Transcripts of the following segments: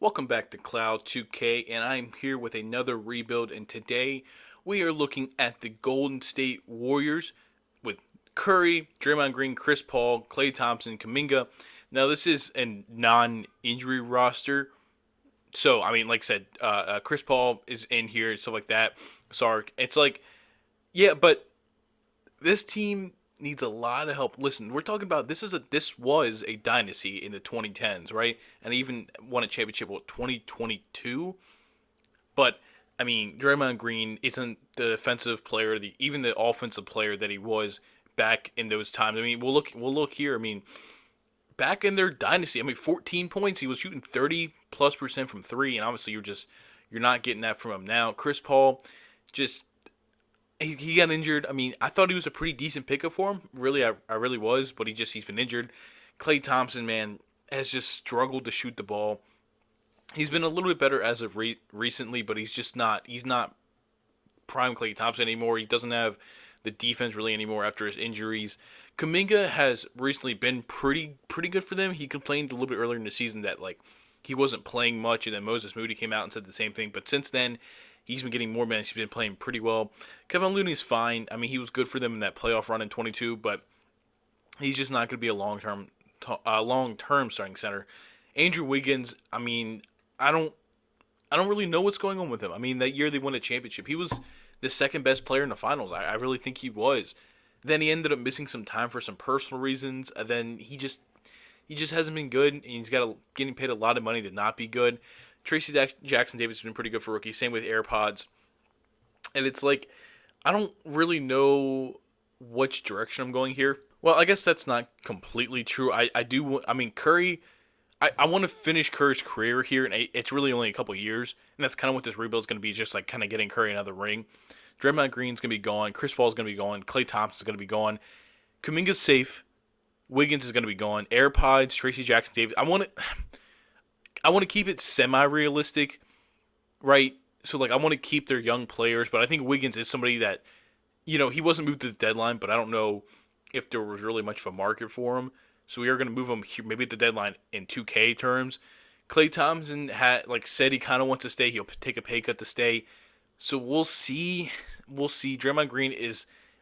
Welcome back to Cloud 2K, and I'm here with another rebuild. And today we are looking at the Golden State Warriors with Curry, Draymond Green, Chris Paul, Klay Thompson, Kuminga. Now this is a non-injury roster, so I mean, like I said, Chris Paul is in here, stuff like that. Sark, it's like, yeah, but this team needs a lot of help. Listen, we're talking about this was a dynasty in the 2010s, right? And even won a championship what 2022. But I mean, Draymond Green isn't the defensive player, even the offensive player that he was back in those times. I mean, we'll look here. I mean, back in their dynasty, I mean, 14 points. He was shooting 30+% from three, and obviously you're not getting that from him now. Chris Paul, just he got injured. I mean, I thought he was a pretty decent pickup for him. Really, I really was, but he's been injured. Klay Thompson, man, has just struggled to shoot the ball. He's been a little bit better as of recently, but he's not prime Klay Thompson anymore. He doesn't have the defense really anymore after his injuries. Kuminga has recently been pretty good for them. He complained a little bit earlier in the season that like he wasn't playing much, and then Moses Moody came out and said the same thing. But since then, he's been getting more minutes. He's been playing pretty well. Kevin Looney's fine. I mean, he was good for them in that playoff run in 22, but he's just not going to be a long term starting center. Andrew Wiggins. I mean, I don't I don't really know what's going on with him. I mean, that year they won a championship. He was the second best player in the finals. I really think he was. Then he ended up missing some time for some personal reasons. And then he just hasn't been good. And getting paid a lot of money to not be good. Tracy Jackson Davis has been pretty good for rookie. Same with AirPods. And it's like I don't really know which direction I'm going here. Well, I guess that's not completely true. I do. I mean, Curry. I want to finish Curry's career here, and it's really only a couple years, and that's kind of what this rebuild is going to be, just like kind of getting Curry another ring. Draymond Green's going to be gone, Chris Paul's going to be gone, Klay Thompson's going to be gone, Kuminga's safe, Wiggins is going to be gone, AirPods, Tracy Jackson Davis. I want to keep it semi-realistic, right? So like I want to keep their young players, but I think Wiggins is somebody that he wasn't moved to the deadline, but I don't know if there was really much of a market for him. So we are going to move him here, maybe at the deadline in 2K terms. Klay Thompson had said he kind of wants to stay. He'll take a pay cut to stay. So we'll see. We'll see. Draymond Green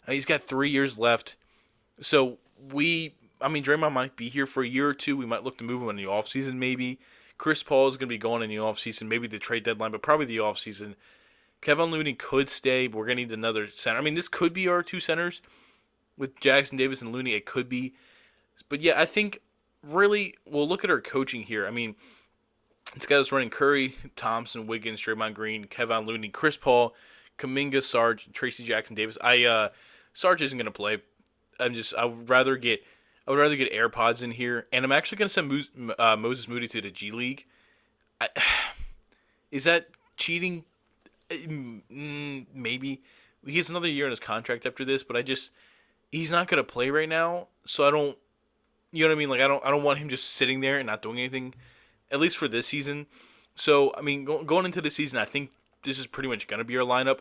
he's got 3 years left. So I mean, Draymond might be here for a year or two. We might look to move him in the offseason maybe. Chris Paul is going to be going in the offseason, maybe the trade deadline, but probably the offseason. Kevin Looney could stay, but we're going to need another center. I mean, this could be our two centers with Jackson Davis and Looney. It could be. But yeah, I think really we'll look at our coaching here. I mean, it's got us running Curry, Thompson, Wiggins, Draymond Green, Kevin Looney, Chris Paul, Kuminga, Sarge, Tracy Jackson Davis. Sarge isn't gonna play. I would rather get AirPods in here, and I'm actually gonna send Moses Moody to the G League. I, is that cheating? Maybe. He has another year in his contract after this, but he's not gonna play right now, so I don't. You know what I mean? Like I don't want him just sitting there and not doing anything, at least for this season. So I mean, going into the season, I think this is pretty much gonna be our lineup.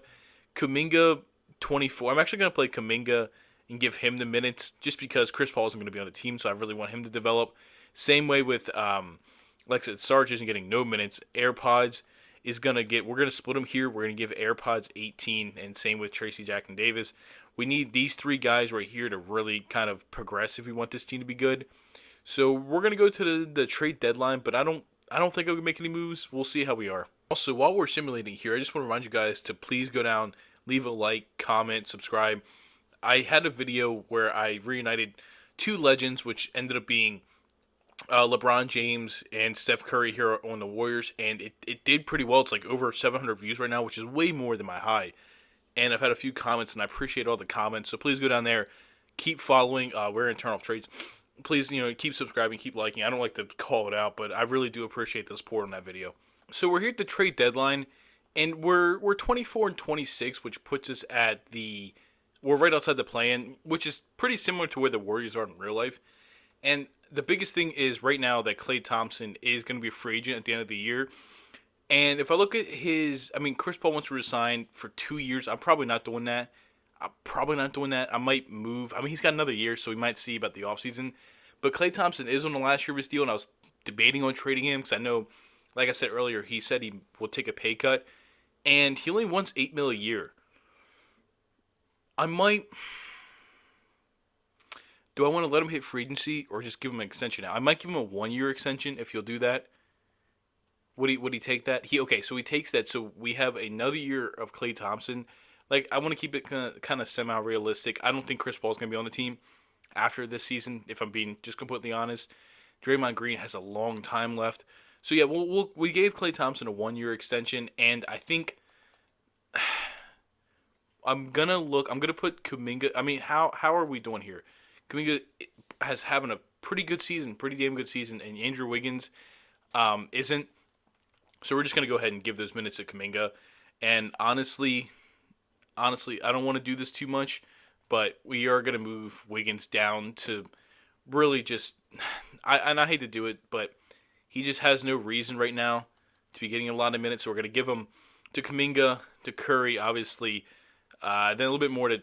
Kuminga, 24. I'm actually gonna play Kuminga and give him the minutes just because Chris Paul isn't gonna be on the team, so I really want him to develop. Same way with like I said, Sarge isn't getting no minutes. AirPods is gonna get. We're gonna split them here. We're gonna give AirPods 18, and same with Tracy Jackson Davis. We need these three guys right here to really kind of progress if we want this team to be good. So we're gonna go to the trade deadline, but I don't think I can make any moves. We'll see how we are. Also, while we're simulating here, I just want to remind you guys to please go down, leave a like, comment, subscribe. I had a video where I reunited two legends, which ended up being LeBron James and Steph Curry here on the Warriors, and it did pretty well. It's like over 700 views right now, which is way more than my high. And I've had a few comments, and I appreciate all the comments. So please go down there, keep following. We're Internal Trades. Please, keep subscribing, keep liking. I don't like to call it out, but I really do appreciate the support on that video. So we're here at the trade deadline, and we're 24 and 26, which puts us at we're right outside the play-in, which is pretty similar to where the Warriors are in real life. And the biggest thing is right now that Klay Thompson is going to be a free agent at the end of the year. And if I look at Chris Paul wants to resign for 2 years. I'm probably not doing that. I might move. I mean, he's got another year, so we might see about the offseason. But Klay Thompson is on the last year of his deal, and I was debating on trading him because I know Like I said earlier, he said he will take a pay cut, and he only wants $8 million a year. I might. Do I want to let him hit free agency or just give him an extension now? I might give him a 1 year extension if he'll do that. Would he take that? So he takes that. So we have another year of Klay Thompson. Like I want to keep it kind of semi realistic. I don't think Chris Paul's gonna be on the team after this season. If I'm being just completely honest, Draymond Green has a long time left. So yeah, we gave Klay Thompson a 1 year extension, and I think I'm gonna look. I'm gonna put Kuminga. I mean, how are we doing here? Kuminga has having a pretty good season, pretty damn good season, and Andrew Wiggins isn't. So we're just gonna go ahead and give those minutes to Kuminga. And honestly, I don't want to do this too much, but we are gonna move Wiggins down to really just. I hate to do it, but he just has no reason right now to be getting a lot of minutes. So we're gonna give him to Kuminga, to Curry, obviously. Then a little bit more to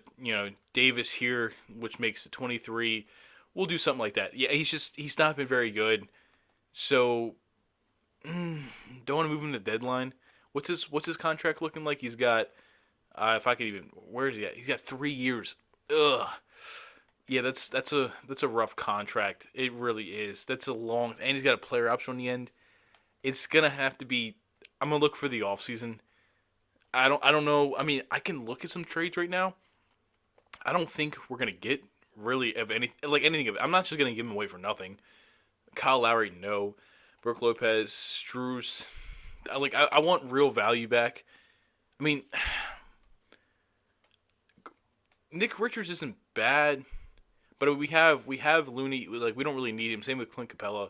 Davis here, which makes it 23. We'll do something like that. Yeah, he's not been very good. So don't want to move him to the deadline. What's his contract looking like? He's got if I could even where is he at? He's got 3 years. Ugh. Yeah, that's a rough contract. It really is. That's a long and he's got a player option on the end. It's gonna have to be. I'm gonna look for the offseason. I don't know. I mean, I can look at some trades right now. I don't think we're gonna get really of anything of it. I'm not just gonna give him away for nothing. Kyle Lowry, no. Brooke Lopez, Struz. I want real value back. I mean, Nick Richards isn't bad, but we have Looney. Like we don't really need him. Same with Clint Capella.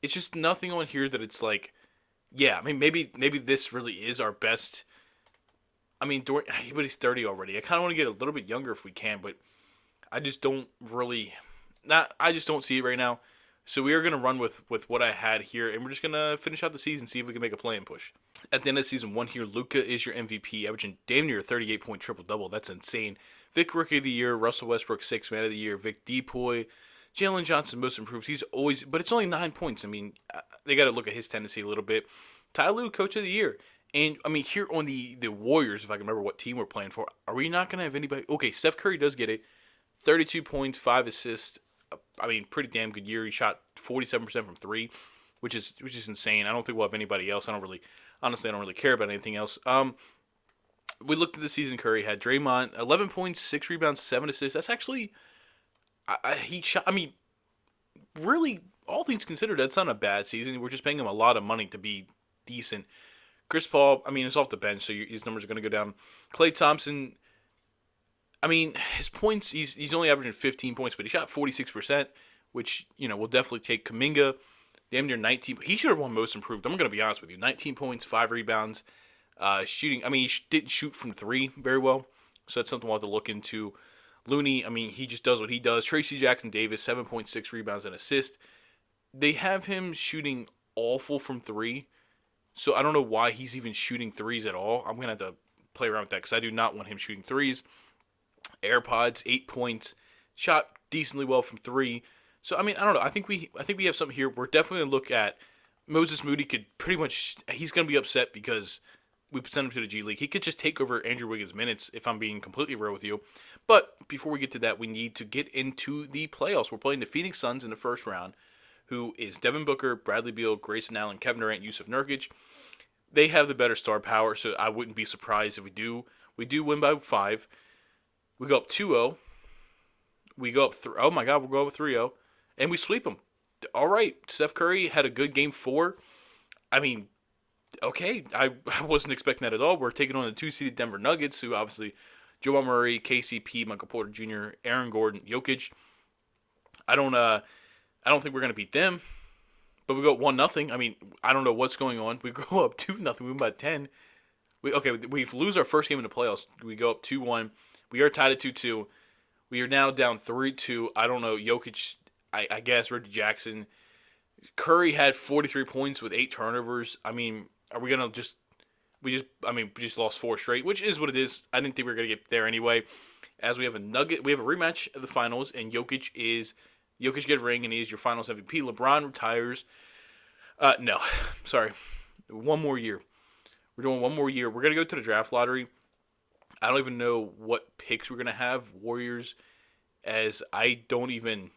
It's just nothing on here that it's like, yeah. I mean, maybe this really is our best. I mean, but he's 30 already. I kind of want to get a little bit younger if we can, but I just don't really not. I just don't see it right now. So we are gonna run with what I had here, and we're just gonna finish out the season, see if we can make a play and push. At the end of season one here, Luka is your MVP, averaging damn near 38-point triple double. That's insane. Vic Rookie of the Year, Russell Westbrook Sixth Man of the Year, Vic Depoy, Jalen Johnson Most Improved. He's always, but it's only 9 points. I mean, they got to look at his tendency a little bit. Ty Lue, Coach of the Year. And I mean, here on the Warriors, if I can remember what team we're playing for, are we not gonna have anybody? Okay, Steph Curry does get it. 32 points, 5 assists. I mean, pretty damn good year. He shot 47% from three, which is insane. I don't think we'll have anybody else. Honestly, I don't really care about anything else. We looked at the season. Curry had Draymond, 11 points, 6 rebounds, 7 assists. That's actually he shot. I mean, really, all things considered, that's not a bad season. We're just paying him a lot of money to be decent. Chris Paul, I mean, it's off the bench, so his numbers are going to go down. Klay Thompson, I mean, his points, he's only averaging 15 points, but he shot 46%, which, will definitely take Kuminga. Damn near 19. He should have won Most Improved. I'm going to be honest with you. 19 points, 5 rebounds. Shooting, I mean, he didn't shoot from three very well, so that's something we'll have to look into. Looney, I mean, he just does what he does. Tracy Jackson Davis, 7.6 rebounds and assist. They have him shooting awful from three, so I don't know why he's even shooting threes at all. I'm going to have to play around with that because I do not want him shooting threes. AirPods, 8 points, shot decently well from three. So I mean, I don't know. I think we have something here. We're definitely gonna look at Moses Moody. Could pretty much he's gonna be upset because we sent him to the G League. He could just take over Andrew Wiggins' minutes if I'm being completely real with you. But before we get to that, we need to get into the playoffs. We're playing the Phoenix Suns in the first round, who is Devin Booker, Bradley Beal, Grayson Allen, Kevin Durant, Yusuf Nurkic. They have the better star power, so I wouldn't be surprised if we do. We do win by 5. We go up 2-0. We go up oh my God, we're going up 3-0, and we sweep them. All right, Steph Curry had a good game 4. I mean, okay, I wasn't expecting that at all. We're taking on the 2-seeded Denver Nuggets, who obviously Jamal Murray, KCP, Michael Porter Jr., Aaron Gordon, Jokic. I don't think we're gonna beat them, but we go up 1-0. I mean, I don't know what's going on. We go up 2-0. We win by 10. We lose our first game in the playoffs. We go up 2-1. We are tied at 2-2. We are now down 3-2. I don't know. Jokic, I guess, Reggie Jackson. Curry had 43 points with 8 turnovers. I mean, are we going to just. We just lost 4 straight, which is what it is. I didn't think we were going to get there anyway. As we have a rematch of the finals, and Jokic get a ring, and he is your finals MVP. LeBron retires. No, sorry. One more year. We're doing one more year. We're gonna go to the draft lottery. I don't even know what picks we're gonna have. Warriors, as I don't even.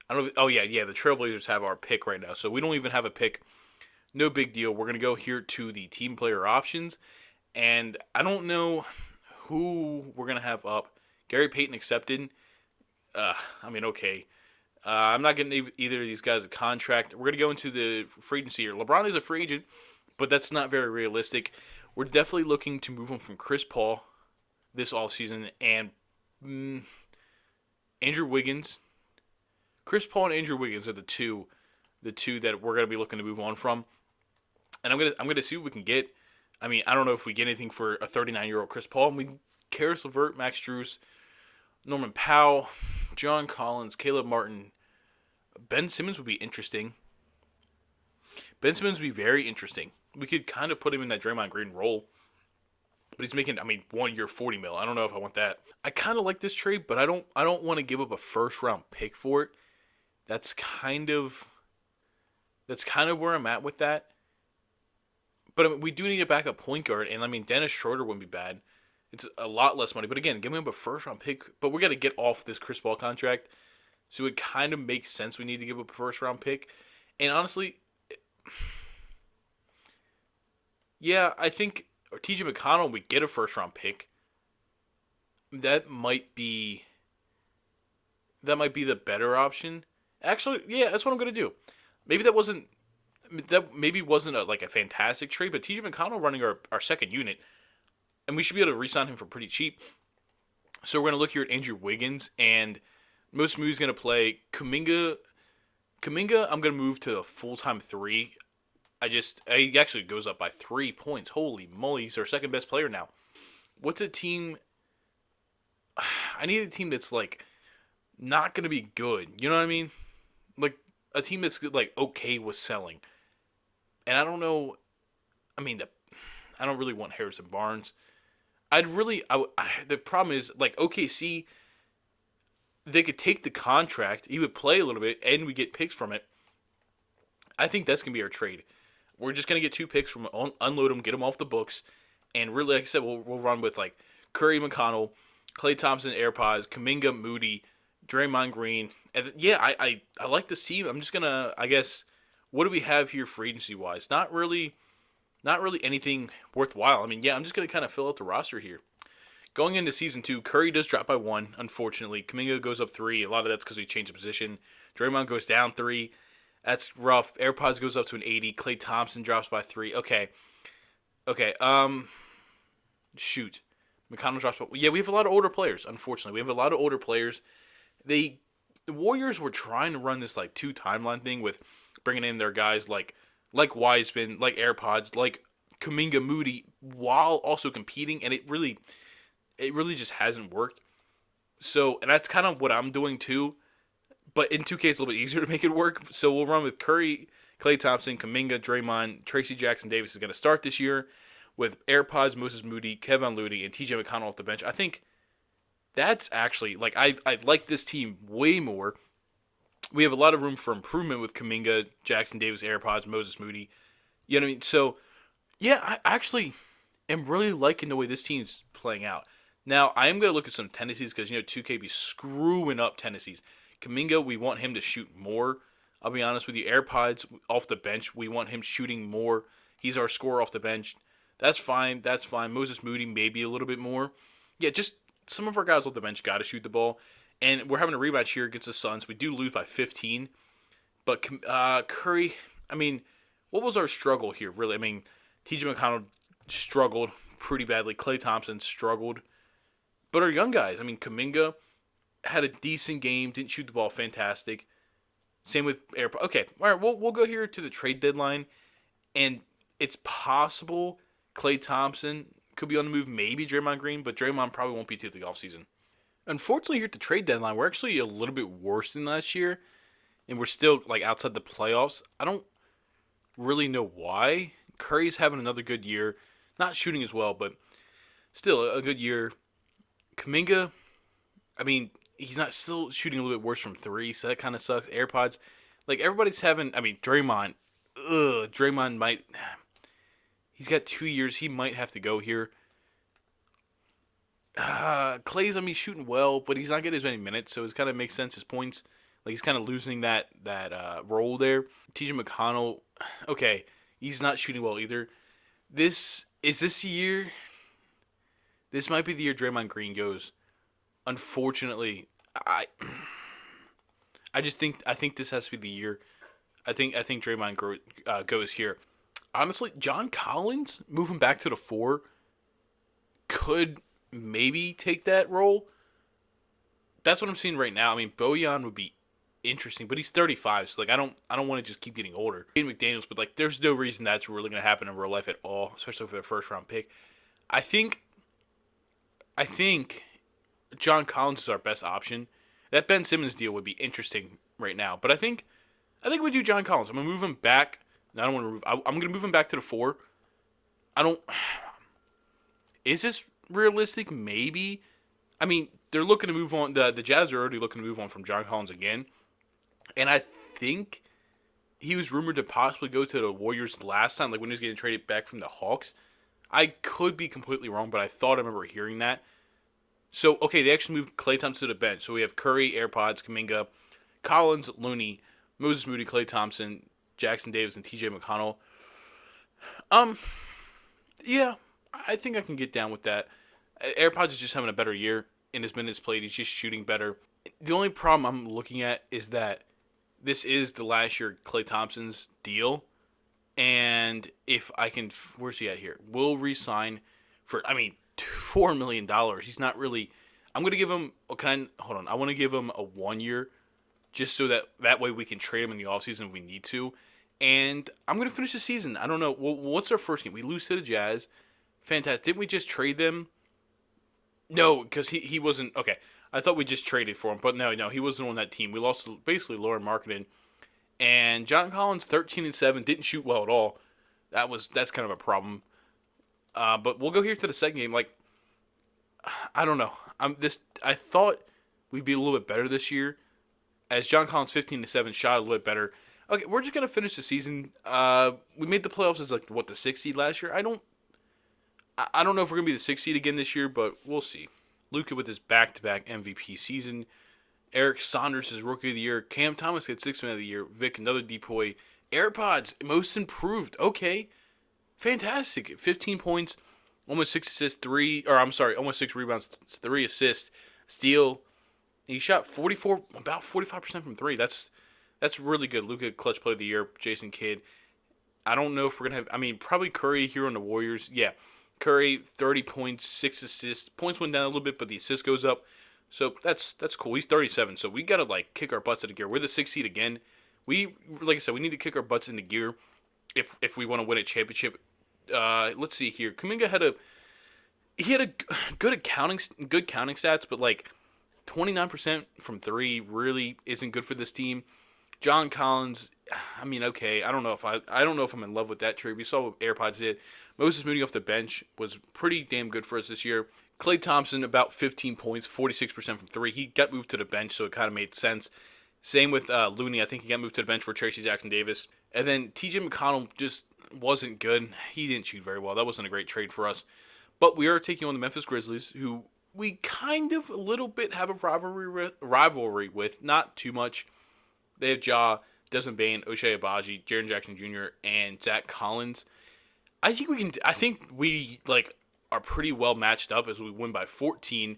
I don't. Oh yeah. The Trailblazers have our pick right now, so we don't even have a pick. No big deal. We're gonna go here to the team player options, and I don't know who we're gonna have up. Gary Payton accepted. I mean, okay. I'm not getting either of these guys a contract. We're gonna go into the free agency here. LeBron is a free agent, but that's not very realistic. We're definitely looking to move him from Chris Paul this offseason and mm, Andrew Wiggins. Chris Paul and Andrew Wiggins are the two that we're gonna be looking to move on from. And I'm gonna see what we can get. I mean, I don't know if we get anything for a 39-year-old Chris Paul. I mean, Karis LeVert, Max Strus, Norman Powell, John Collins, Caleb Martin, Ben Simmons would be interesting. Ben Simmons would be very interesting. We could kind of put him in that Draymond Green role, but he's making, I mean, 1 year 40 mil. I don't know if I want that. I kind of like this trade, but I don't want to give up a first round pick for it. That's kind of that's kind of where I'm at with that. But I mean, we do need a backup point guard, and I mean Dennis Schroeder wouldn't be bad. It's a lot less money, but again, giving him a first round pick. But we got to get off this Chris Paul contract, so it kind of makes sense we need to give up a first round pick. And honestly, yeah, I think TJ McConnell we get a first round pick. That might be that might be the better option. Actually, yeah, that's what I'm gonna do. Maybe that maybe wasn't like a fantastic trade, but TJ McConnell running our second unit, and we should be able to re-sign him for pretty cheap. So we're gonna look here at Andrew Wiggins, and most moves gonna play Kuminga. Kuminga, I'm gonna move to a full-time three. He actually goes up by 3 points. Holy moly, he's our second best player now. What's a team? I need a team that's like not gonna be good. You know what I mean? Like a team that's like okay with selling. And I don't know. I mean, I don't really want Harrison Barnes. The problem is like OKC, they could take the contract, he would play a little bit, and we get picks from it. I think that's gonna be our trade. We're just gonna get 2 picks from unload them, get them off the books, and really, like I said, we'll run with like Curry, McConnell, Klay Thompson, AirPods, Kaminga, Moody, Draymond Green, and yeah, I like this team. I'm just gonna, I guess, what do we have here for agency wise? Not really anything worthwhile. I mean, yeah, I'm just gonna kind of fill out the roster here. Going into season two, Curry does drop by one, unfortunately. Kaminga goes up three. A lot of that's because we changed the position. Draymond goes down three. That's rough. AirPods goes up to an 80. Klay Thompson drops by three. Okay. Okay. Shoot. McConnell drops by. Yeah, we have a lot of older players. Unfortunately, we have a lot of older players. They, the Warriors were trying to run this like two timeline thing with bringing in their guys like Wiseman, like AirPods, like Kaminga Moody, while also competing, and it really just hasn't worked. So, and that's kind of what I'm doing too. But in 2K, it's a little bit easier to make it work. So we'll run with Curry, Klay Thompson, Kaminga, Draymond, Tracy Jackson Davis is going to start this year with AirPods, Moses Moody, Kevin Looney, and TJ McConnell off the bench. I think that's actually like I like this team way more. We have a lot of room for improvement with Kaminga, Jackson Davis, AirPods, Moses Moody. You know what I mean? So yeah, I actually am really liking the way this team's playing out. Now, I am going to look at some tendencies because, 2K be screwing up tendencies. Kaminga, we want him to shoot more. I'll be honest with you. AirPods off the bench, we want him shooting more. He's our scorer off the bench. That's fine. That's fine. Moses Moody, maybe a little bit more. Yeah, just some of our guys off the bench got to shoot the ball. And we're having a rematch here against the Suns. We do lose by 15. But Curry, I mean, what was our struggle here, really? I mean, TJ McConnell struggled pretty badly. Klay Thompson struggled. But our young guys, I mean, Kaminga had a decent game, didn't shoot the ball fantastic. Same with Air. Okay, all right, we'll go here to the trade deadline, and it's possible Klay Thompson could be on the move, maybe Draymond Green, but Draymond probably won't be till the offseason. Unfortunately, here at the trade deadline, we're actually a little bit worse than last year, and we're still like outside the playoffs. I don't really know why. Curry's having another good year, not shooting as well, but still a good year. Kaminga, I mean, he's not still shooting a little bit worse from three, so that kind of sucks. AirPods, like everybody's having. I mean, Draymond, Draymond might. He's got 2 years. He might have to go here. Clay's, I mean, shooting well, but he's not getting as many minutes, so it kind of makes sense. His points, like he's kind of losing that role there. TJ McConnell, okay, he's not shooting well either. This year. This might be the year Draymond Green goes. Unfortunately, I I think this has to be the year. I think goes here. Honestly, John Collins moving back to the four could maybe take that role. That's what I'm seeing right now. I mean, Bojan would be interesting, but he's 35, so like I don't want to just keep getting older. McDaniels, but like there's no reason that's really going to happen in real life at all, especially for their first round pick. I think I think John Collins is our best option. That Ben Simmons deal would be interesting right now, but I think we do John Collins. I'm gonna move him back. I don't want to move. I'm gonna move him back to the four. I don't. Is this realistic? Maybe. I mean, they're looking to move on. The Jazz are already looking to move on from John Collins again, and I think he was rumored to possibly go to the Warriors last time, like when he was getting traded back from the Hawks. I could be completely wrong, but I thought I remember hearing that. So okay, they actually moved Klay Thompson to the bench. So we have Curry, AirPods, Kaminga, Collins, Looney, Moses Moody, Klay Thompson, Jackson Davis, and T.J. McConnell. Um, yeah, I think I can get down with that. AirPods is just having a better year in his minutes played. He's just shooting better. The only problem I'm looking at is that this is the last year Klay Thompson's deal, and if I can, where's he at here? Will resign for, I mean, $4 million. He's not really. I'm gonna give him. Oh, hold on? I want to give him a 1 year, just so that way we can trade him in the offseason if we need to. And I'm gonna finish the season. I don't know. Well, what's our first game? We lose to the Jazz. Fantastic. Didn't we just trade them? No, because he wasn't. Okay, I thought we just traded for him, but no, he wasn't on that team. We lost to basically Lauren Marketing and John Collins, 13-7, didn't shoot well at all. That's kind of a problem. But we'll go here to the second game. Like, I don't know. I thought we'd be a little bit better this year, as John Collins 15-7 shot a little bit better. Okay, we're just gonna finish the season. We made the playoffs as like what, the 6th seed last year. I don't know if we're gonna be the 6th seed again this year, but we'll see. Luka with his back-to-back MVP season. Eric Saunders is Rookie of the Year. Cam Thomas gets Sixth Man of the Year. Vic, another depoy. AirPods, most improved. Okay, fantastic. 15 points, almost 6 assists, almost 6 rebounds, 3 assists, steal. He shot 44, about 45% from three. That's really good. Luka, Clutch Player of the Year. Jason Kidd. I don't know if we're gonna have. I mean, probably Curry here on the Warriors. Yeah, Curry, 30 points, 6 assists. Points went down a little bit, but the assist goes up. So that's cool. He's 37. So we gotta like kick our butts into gear. We're the 6th seed again. Like I said, we need to kick our butts into gear if we want to win a championship. Let's see here. Kuminga had a good counting stats, but like 29% from three really isn't good for this team. John Collins, I mean, okay, I don't know if I'm in love with that trade. We saw what AirPods did. Moses Moody off the bench was pretty damn good for us this year. Klay Thompson, about 15 points, 46% from three. He got moved to the bench, so it kind of made sense. Same with Looney. I think he got moved to the bench for Tracy Jackson Davis. And then T.J. McConnell just wasn't good. He didn't shoot very well. That wasn't a great trade for us. But we are taking on the Memphis Grizzlies, who we kind of a little bit have a rivalry with. Not too much. They have Ja, Desmond Bane, Ochai Agbaji, Jaren Jackson Jr., and Zach Collins. I think we can. I think we like are pretty well matched up as we win by 14.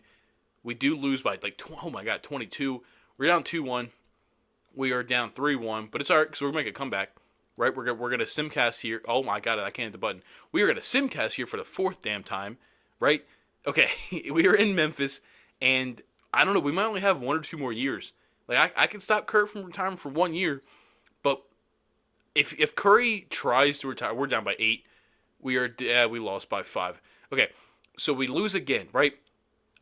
We do lose by like 22. We're down 2-1. We are down 3-1, but it's all right because we're gonna make a comeback, right? We're gonna simcast here. Oh my god, I can't hit the button. We are gonna simcast here for the 4th damn time, right? Okay, we are in Memphis, and I don't know. We might only have 1 or 2 more years. Like I can stop Curry from retiring for 1 year, but if Curry tries to retire, we're down by 8. We lost by 5. Okay, so we lose again, right?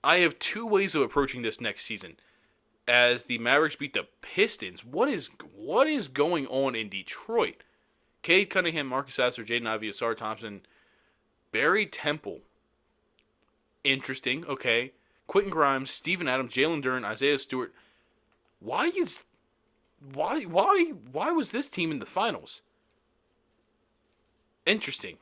I have 2 ways of approaching this next season. As the Mavericks beat the Pistons, what is going on in Detroit? Cade Cunningham, Marcus Sasser, Jaden Ivey, Asar Thompson, Barry Temple. Interesting. Okay. Quentin Grimes, Steven Adams, Jalen Duren, Isaiah Stewart. Why was this team in the finals? Interesting.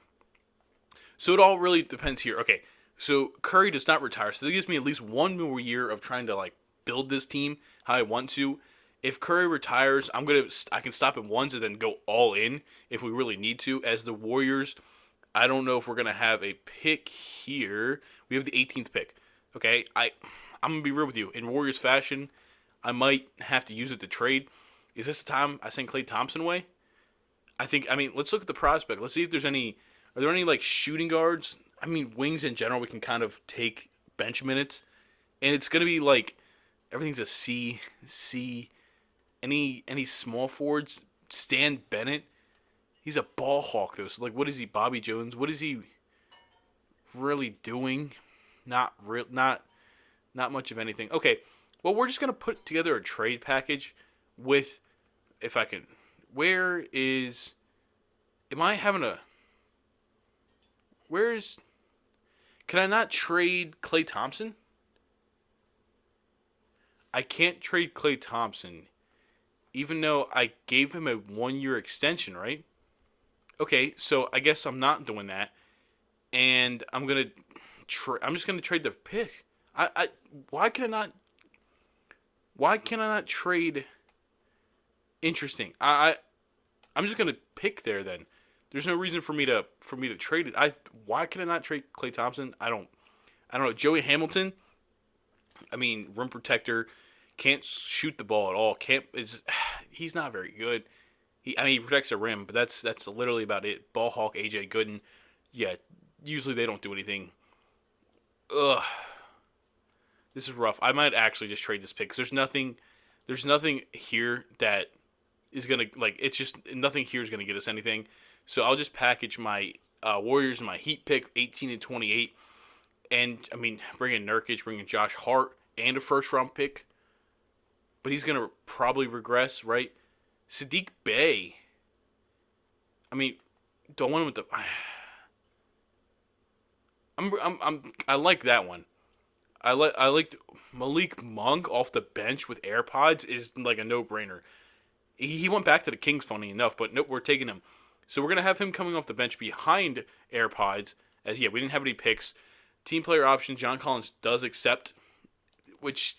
So it all really depends here. Okay, so Curry does not retire, so that gives me at least one more year of trying to like build this team how I want to. If Curry retires, I can stop at ones and then go all in if we really need to. As the Warriors, I don't know if we're gonna have a pick here. We have the 18th pick. Okay, I'm gonna be real with you. In Warriors fashion, I might have to use it to trade. Is this the time I send Klay Thompson away? I mean, let's look at the prospect. Let's see if there's any. Are there any like shooting guards? I mean, wings in general, we can kind of take bench minutes, and it's gonna be like everything's a C, C. Any small forwards? Stan Bennett. He's a ball hawk though. So like, what is he? Bobby Jones. What is he really doing? Not real. Not much of anything. Okay. Well, we're just gonna put together a trade package with, if I can. Where is? Am I having a? Where's? Can I not trade Klay Thompson? I can't trade Klay Thompson, even though I gave him a 1 year extension, right? Okay, so I guess I'm not doing that, and I'm just gonna trade the pick. I why can I not? Why can I not trade? Interesting. I'm just gonna pick there then. There's no reason for me to trade it. Why can I not trade Klay Thompson? I don't know. Joey Hamilton. I mean, rim protector, can't shoot the ball at all. Can't is He's not very good. He protects the rim, but that's literally about it. Ball hawk AJ Gooden. Yeah, usually they don't do anything. Ugh, this is rough. I might actually just trade this pick because there's nothing here that is gonna like. It's just nothing here is gonna get us anything. So I'll just package my Warriors and my Heat pick, 18 and 28, and I mean bring in Nurkic, bring in Josh Hart, and a first round pick. But he's gonna probably regress, right? Sadiq Bey. I mean, do I want him with the? I like that one. I liked Malik Monk off the bench with AirPods is like a no brainer. He went back to the Kings, funny enough, but nope, we're taking him. So we're gonna have him coming off the bench behind AirPods. As yeah, we didn't have any picks. Team player option, John Collins does accept, which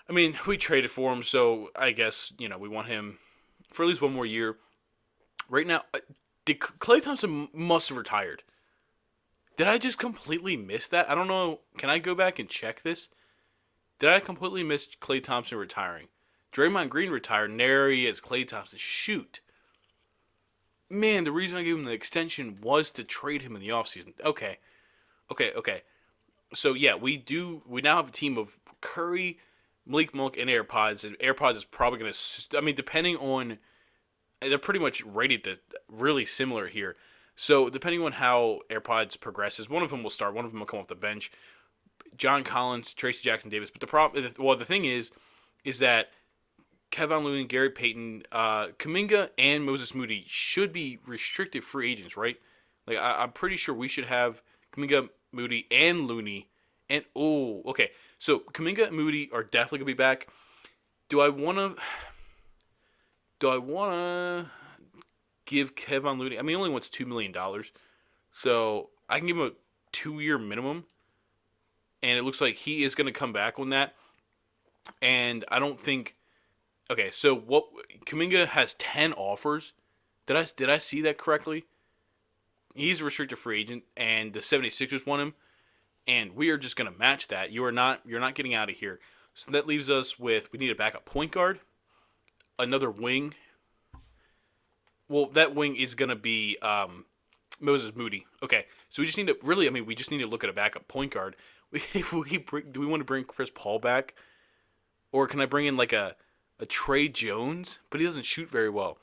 I mean we traded for him, so I guess we want him for at least one more year. Right now, did Clay Thompson must have retired? Did I just completely miss that? I don't know. Can I go back and check this? Did I completely miss Clay Thompson retiring? Draymond Green retired, and there he is, Clay Thompson. Shoot. Man, the reason I gave him the extension was to trade him in the offseason. Okay. Okay, okay. So yeah, we now have a team of Curry, Malik Monk, and AirPods. And AirPods is probably gonna I mean, depending on they're pretty much rated really similar here. So depending on how AirPods progresses, one of them will start, one of them will come off the bench. John Collins, Tracy Jackson Davis. But the thing is that Kevin Looney, Gary Payton, Kuminga, and Moses Moody should be restricted free agents, right? Like I'm pretty sure we should have Kuminga, Moody, and Looney. And oh, okay. So Kuminga and Moody are definitely gonna be back. Do I wanna? Do I wanna give Kevin Looney? I mean, he only wants $2 million, so I can give him a 2 year minimum, and it looks like he is gonna come back on that. And I don't think. Okay, so what? Kuminga has 10 offers. Did I see that correctly? He's a restricted free agent, and the 76ers want him, and we are just gonna match that. You're not getting out of here. So that leaves us with we need a backup point guard, another wing. Well, that wing is gonna be Moses Moody. Okay, so we just need to really. I mean, we just need to look at a backup point guard. Do we want to bring Chris Paul back, or can I bring in like a Trey Jones? But he doesn't shoot very well.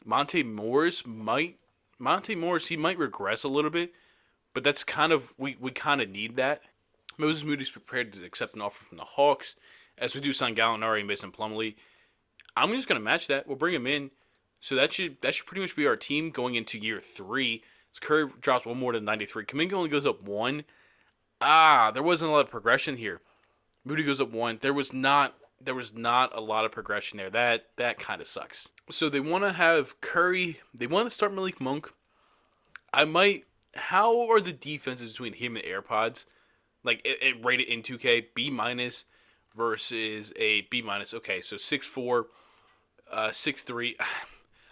Monte Morris might. Monte Morris, he might regress a little bit, but that's kind of we kind of need that. Moses Moody's prepared to accept an offer from the Hawks, as we do sign Gallinari and Mason Plumlee. I'm just gonna match that. We'll bring him in. So that should pretty much be our team going into year three. As Curry drops one more to 93. Kuminga only goes up one. There wasn't a lot of progression here. Moody goes up one. There was not a lot of progression there. That kind of sucks. So they want to have Curry. They want to start Malik Monk. I might. How are the defenses between him and AirPods? Like it rated in 2K B minus versus a B minus. Okay, so 6'4", 6'3".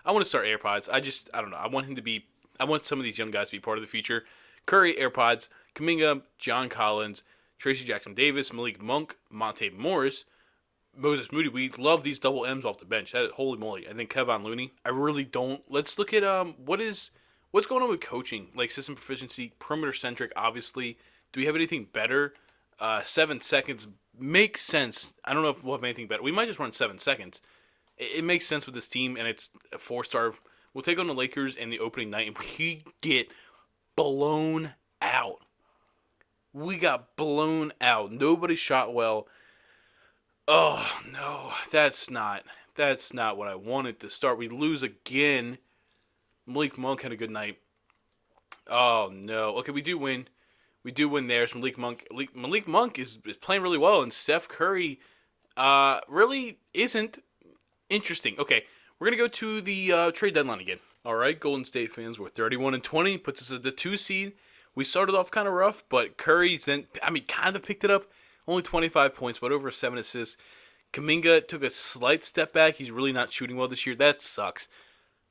I want to start AirPods. I don't know. I want him to be. I want some of these young guys to be part of the future. Curry, AirPods, Kuminga, John Collins, Tracy Jackson Davis, Malik Monk, Monte Morris, Moses Moody. We love these double M's off the bench. Holy moly! I think Kevon Looney. I really don't. Let's look at what's going on with coaching, like system proficiency, perimeter centric. Obviously, do we have anything better? 7 seconds makes sense. I don't know if we'll have anything better. We might just run 7 seconds. It makes sense with this team, and it's a 4-star. We'll take on the Lakers in the opening night, and we get blown out. We got blown out. Nobody shot well. Oh no, that's not what I wanted to start. We lose again. Malik Monk had a good night. Oh no. Okay, we do win. We do win there. So Malik Monk is playing really well, and Steph Curry really isn't. Interesting. Okay, we're gonna go to the trade deadline again. All right, Golden State fans, we're 31-20, puts us at the 2 seed. We started off kind of rough, but Curry then, kind of picked it up. Only 25 points, but over 7 assists. Kuminga took a slight step back. He's really not shooting well this year. That sucks.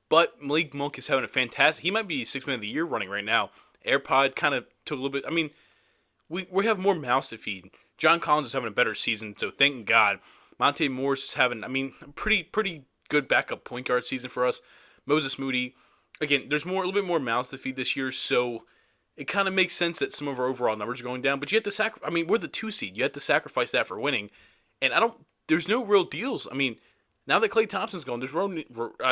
But Malik Monk is having a fantastic. He might be 6 man of the year running right now. AirPod kind of took a little bit. We have more mouths to feed. John Collins is having a better season, so thank God. Monte Morris is having, a pretty good backup point guard season for us. Moses Moody, again, there's a little bit more mouths to feed this year, so it kind of makes sense that some of our overall numbers are going down. But you have to we're the 2 seed. You have to sacrifice that for winning, and there's no real deals. Now that Klay Thompson's gone, there's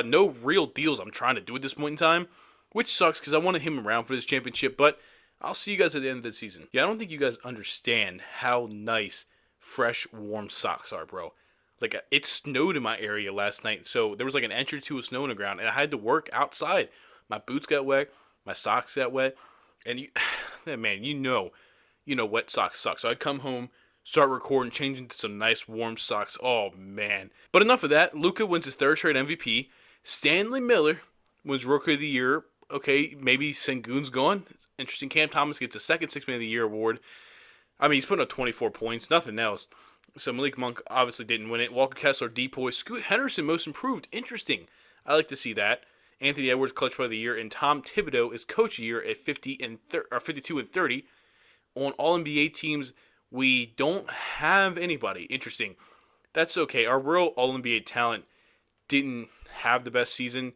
no real deals I'm trying to do at this point in time, which sucks because I wanted him around for this championship. But I'll see you guys at the end of the season. Yeah, I don't think you guys understand how nice fresh, warm socks are, bro. Like, it snowed in my area last night, so there was like an inch or two of snow on the ground, and I had to work outside. My boots got wet, my socks got wet, and man, wet socks suck. So I come home, start recording, changing to some nice warm socks. Oh man! But enough of that. Luka wins his third straight MVP. Stanley Miller wins Rookie of the Year. Okay, maybe Sengun's gone. Interesting. Cam Thomas gets a second 6 man of the Year award. He's putting up 24 points, nothing else. So Malik Monk obviously didn't win it. Walker Kessler, Depoy, Scoot Henderson, most improved. Interesting. I like to see that. Anthony Edwards, Clutch Player of the Year, and Tom Thibodeau is Coach of the Year at 52 and 30. On All NBA teams, we don't have anybody. Interesting. That's okay. Our real All NBA talent didn't have the best season,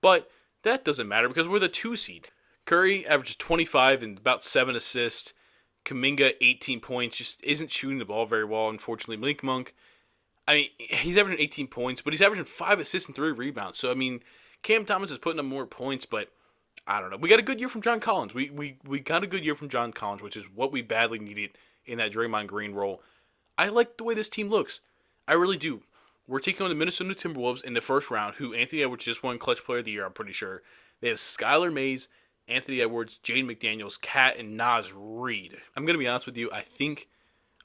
but that doesn't matter because we're the 2 seed. Curry averages 25 and about 7 assists. Kuminga, 18 points, just isn't shooting the ball very well, unfortunately. Malik Monk, he's averaging 18 points, but he's averaging 5 assists and 3 rebounds. So, Cam Thomas is putting up more points, but I don't know. We got a good year from John Collins. We got a good year from John Collins, which is what we badly needed in that Draymond Green role. I like the way this team looks. I really do. We're taking on the Minnesota Timberwolves in the first round, who Anthony Edwards just won Clutch Player of the Year, I'm pretty sure. They have Skylar Mays, Anthony Edwards, Jaden McDaniels, Cat, and Naz Reid. I'm gonna be honest with you. I think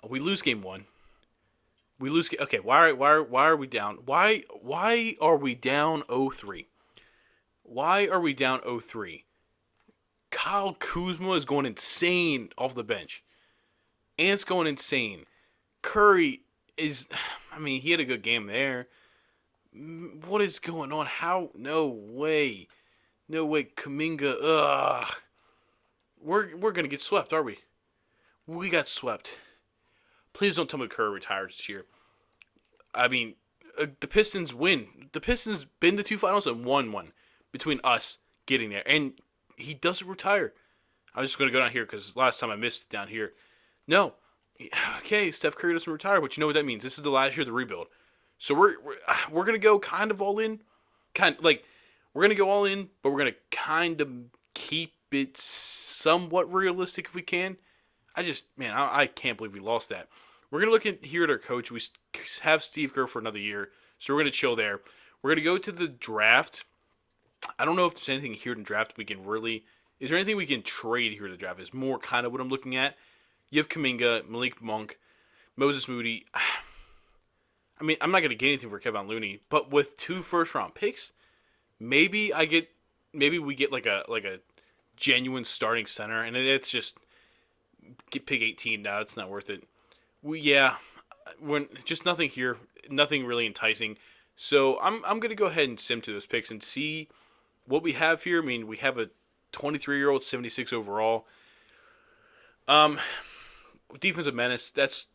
we lose game one. We lose. Okay, why are we down? Why are we down 0-3? Why are we down 0-3? Kyle Kuzma is going insane off the bench. Ant's going insane. Curry is. He had a good game there. What is going on? How? No way. No way. Kuminga. Ugh. We're gonna get swept, are we? We got swept. Please don't tell me Curry retires this year. The Pistons win. The Pistons been to 2 finals and won one between us getting there, and he doesn't retire. I was just gonna go down here because last time I missed it down here. No. Okay, Steph Curry doesn't retire, but you know what that means. This is the last year of the rebuild. So we're gonna go kind of all in. We're gonna go all in, but we're gonna kind of keep it somewhat realistic if we can. I can't believe we lost that. We're gonna look here at our coach. We have Steve Kerr for another year, so we're gonna chill there. We're gonna go to the draft. I don't know if there's anything here in the draft we can really. Is there anything we can trade here in the draft? Is more kind of what I'm looking at. You have Kuminga, Malik Monk, Moses Moody. I'm not gonna get anything for Kevon Looney, but with 2 first-round picks, maybe we get like a genuine starting center, and it's just pick 18 now. It's not worth it. Yeah, we're just nothing here, nothing really enticing. So I'm gonna go ahead and sim to those picks and see what we have here. I mean, we have a 23-year-old, 76 overall. Um, Defensive menace. That's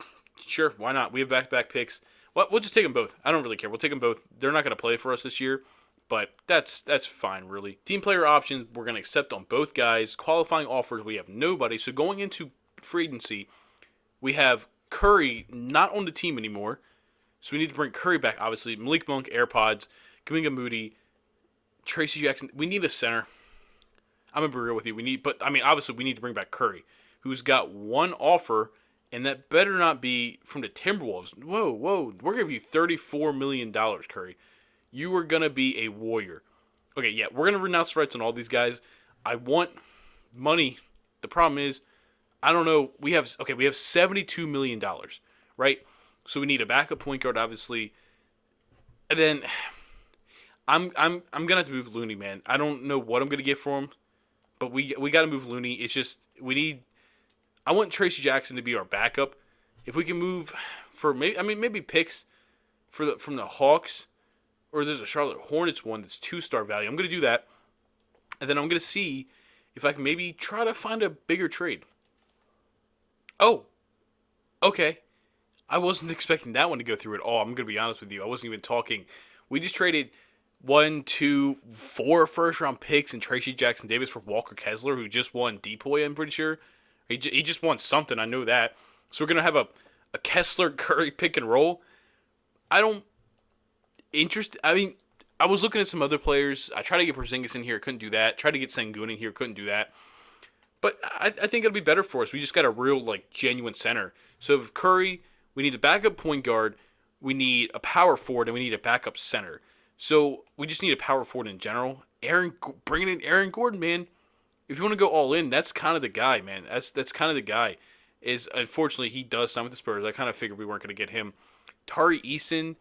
sure. Why not? We have back-to-back picks. Well, we'll just take them both. I don't really care. We'll take them both. They're not gonna play for us this year, but that's fine, really. Team player options we're gonna accept on both guys. Qualifying offers we have nobody. So going into free agency, we have Curry not on the team anymore. So we need to bring Curry back, obviously. Malik Monk, AirPods, Kaminga Moody, Tracy Jackson. We need a center. I'm gonna be real with you. Obviously, we need to bring back Curry, who's got one offer, and that better not be from the Timberwolves. Whoa, we're gonna give you $34 million, Curry. You are gonna be a warrior. Okay, yeah, we're gonna renounce rights on all these guys. I want money. The problem is, I don't know. We have $72 million, right? So we need a backup point guard, obviously, and then I'm gonna have to move Looney, man. I don't know what I'm gonna get for him, but we got to move Looney. It's just we need. I want Tracy Jackson to be our backup. If we can move for maybe picks from the Hawks, or there's a Charlotte Hornets one that's 2-star value. I'm gonna do that, and then I'm gonna see if I can maybe try to find a bigger trade. Oh, okay. I wasn't expecting that one to go through at all. I'm gonna be honest with you. I wasn't even talking. We just traded 1, 2, 4 first-round picks and Tracy Jackson Davis for Walker Kessler, who just won Depoy. I'm pretty sure he just won something. I know that. So we're gonna have a Kessler Curry pick and roll. I don't interest. I mean, I was looking at some other players. I tried to get Porzingis in here, couldn't do that. Tried to get Sengun in here, couldn't do that. But I think it'll be better for us. We just got a real, genuine center. So if Curry, we need a backup point guard, we need a power forward, and we need a backup center. So we just need a power forward in general. Bringing in Aaron Gordon, man. If you want to go all in, that's kind of the guy, man. That's kind of the guy. Is unfortunately he does sign with the Spurs. I kind of figured we weren't going to get him. Tari Eason,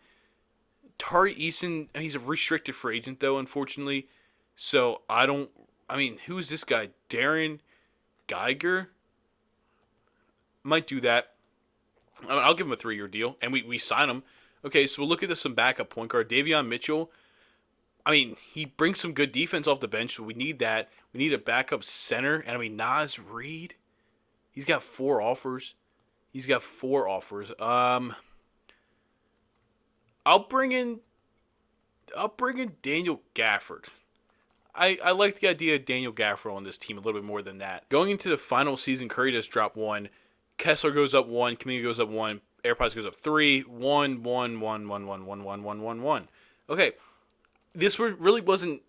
he's a restricted free agent though, unfortunately. So I don't. I mean, who's this guy? Darren Geiger might do that. I'll give him a 3-year deal, and we sign him. Okay, so we'll look at some backup point guard. Davion Mitchell. I mean, he brings some good defense off the bench, so we need that. We need a backup center, and Naz Reid. He's got 4 offers. I'll bring in Daniel Gafford. I like the idea of Daniel Gafford on this team a little bit more than that. Going into the final season, Curry does drop 1. Kessler goes up 1. Kaminga goes up 1. AirPods goes up 3. 1, 1, 1, 1, 1, 1, 1, 1, 1, 1. Okay, this really wasn't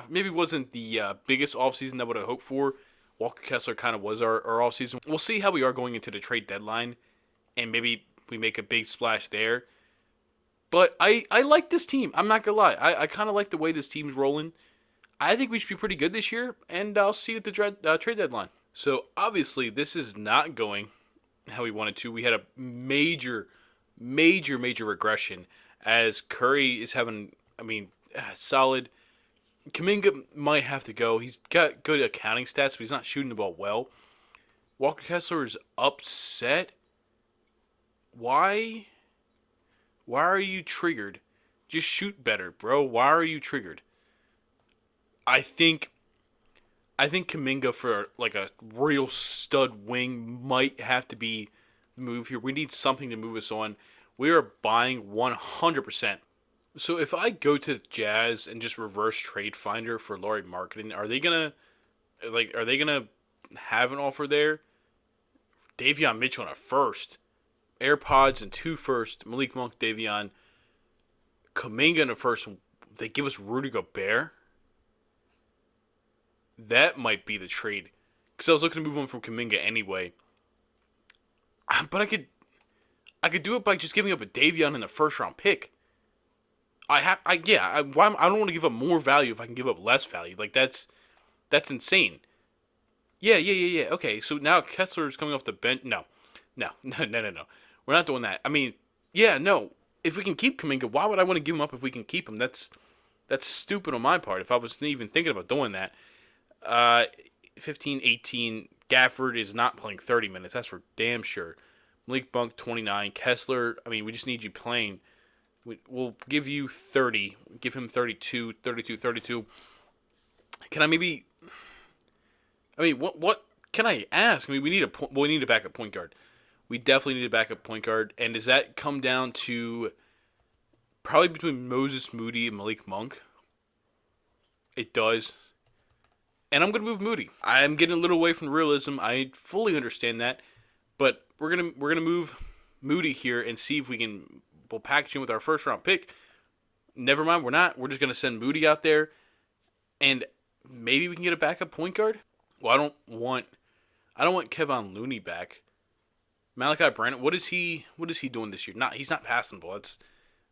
maybe wasn't the biggest offseason that would have hoped for. Walker Kessler kind of was our offseason. We'll see how we are going into the trade deadline, and maybe we make a big splash there. But I like this team. I'm not going to lie. I kind of like the way this team's rolling. I think we should be pretty good this year, and I'll see you at the trade deadline. So, obviously, this is not going how we wanted to. We had a major regression as Curry is having, solid. Kaminga might have to go. He's got good accounting stats, but he's not shooting the ball well. Walker Kessler is upset. Why? Why are you triggered? Just shoot better, bro. Why are you triggered? I think Kaminga for a real stud wing might have to be moved here. We need something to move us on. We are buying 100%. So if I go to Jazz and just reverse trade finder for Lauri Markkanen, are they gonna have an offer there? Davion Mitchell on a first, AirPods and 2 first, Malik Monk, Davion, Kaminga in a first. They give us Rudy Gobert. That might be the trade, because I was looking to move on from Kaminga anyway. But I could do it by just giving up a Davion in the first round pick. I don't want to give up more value if I can give up less value. That's insane. Yeah. Okay, so now Kessler's coming off the bench. No. We're not doing that. No. If we can keep Kaminga, why would I want to give him up if we can keep him? That's stupid on my part. If I was even thinking about doing that. Uh, 15, 18. Gafford is not playing 30 minutes. That's for damn sure. Malik Monk, 29. Kessler, I mean, we just need you playing. We'll give you 30. Give him 32, 32, 32. Can I maybe? I mean, what can I ask? I mean, we need a backup point guard. We definitely need a backup point guard. And does that come down to probably between Moses Moody and Malik Monk? It does. And I'm gonna move Moody. I'm getting a little away from realism. I fully understand that, but we're gonna move Moody here and see if we'll package him with our first round pick. Never mind, we're not. We're just gonna send Moody out there, and maybe we can get a backup point guard. Well, I don't want Kevon Looney back. Malachi Brandon, what is he doing this year? He's not passing the ball.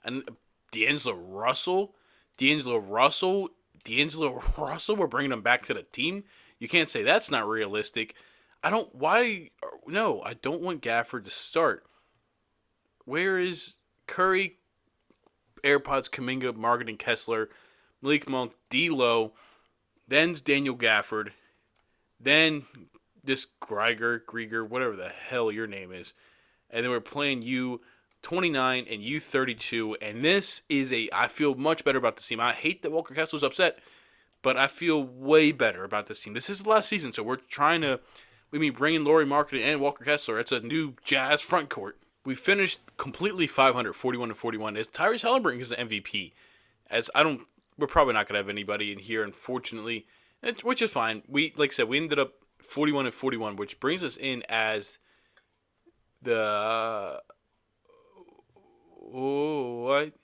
And D'Angelo Russell, D'Angelo Russell, D'Angelo Russell. We're bringing him back to the team. You can't say that's not realistic. I don't. Why? No, I don't want Gafford to start. Where is Curry, AirPods, Kuminga, Margaret, Kessler, Malik Monk, D'Lo, then's Daniel Gafford, then this Grieger, whatever the hell your name is, and then we're playing you 29 and you 32, and I feel much better about this team. I hate that Walker Kessler's upset, but I feel way better about this team. This is the last season, so we're bringing Lauri Markkanen and Walker Kessler. It's a new Jazz front court. We finished completely 500, 41 and 41. As Tyrese Halliburton is the MVP. We're probably not gonna have anybody in here, unfortunately, which is fine. Like I said, we ended up 41 and 41, which brings us in as the what?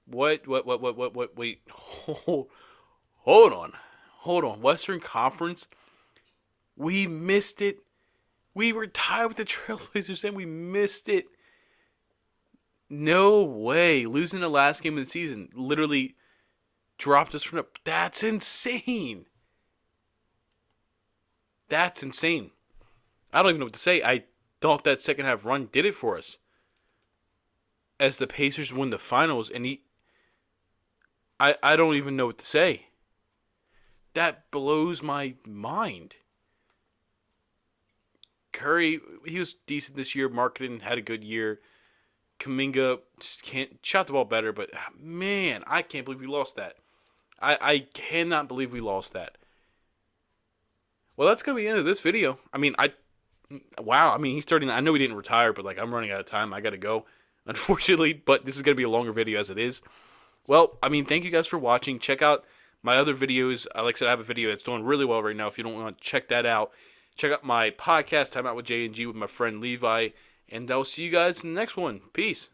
Wait, hold on. Western Conference, we missed it. We were tied with the Trailblazers and we missed it. No way. Losing the last game of the season literally dropped us from the. That's insane. That's insane. I don't even know what to say. I thought that second half run did it for us. As the Pacers win the finals, and I don't even know what to say. That blows my mind. Curry, he was decent this year. Marketing had a good year. Kuminga just can't shot the ball better, but man, I can't believe we lost that. I cannot believe we lost that. Well, that's gonna be the end of this video. Wow. I mean, he's starting. I know he didn't retire, but like I'm running out of time. I gotta go, unfortunately. But this is gonna be a longer video as it is. Well, I mean, thank you guys for watching. Check out my other videos. Like I said, I have a video that's doing really well right now. If you don't want to check that out, check out my podcast, Time Out with J and G, with my friend Levi. And I'll see you guys in the next one. Peace.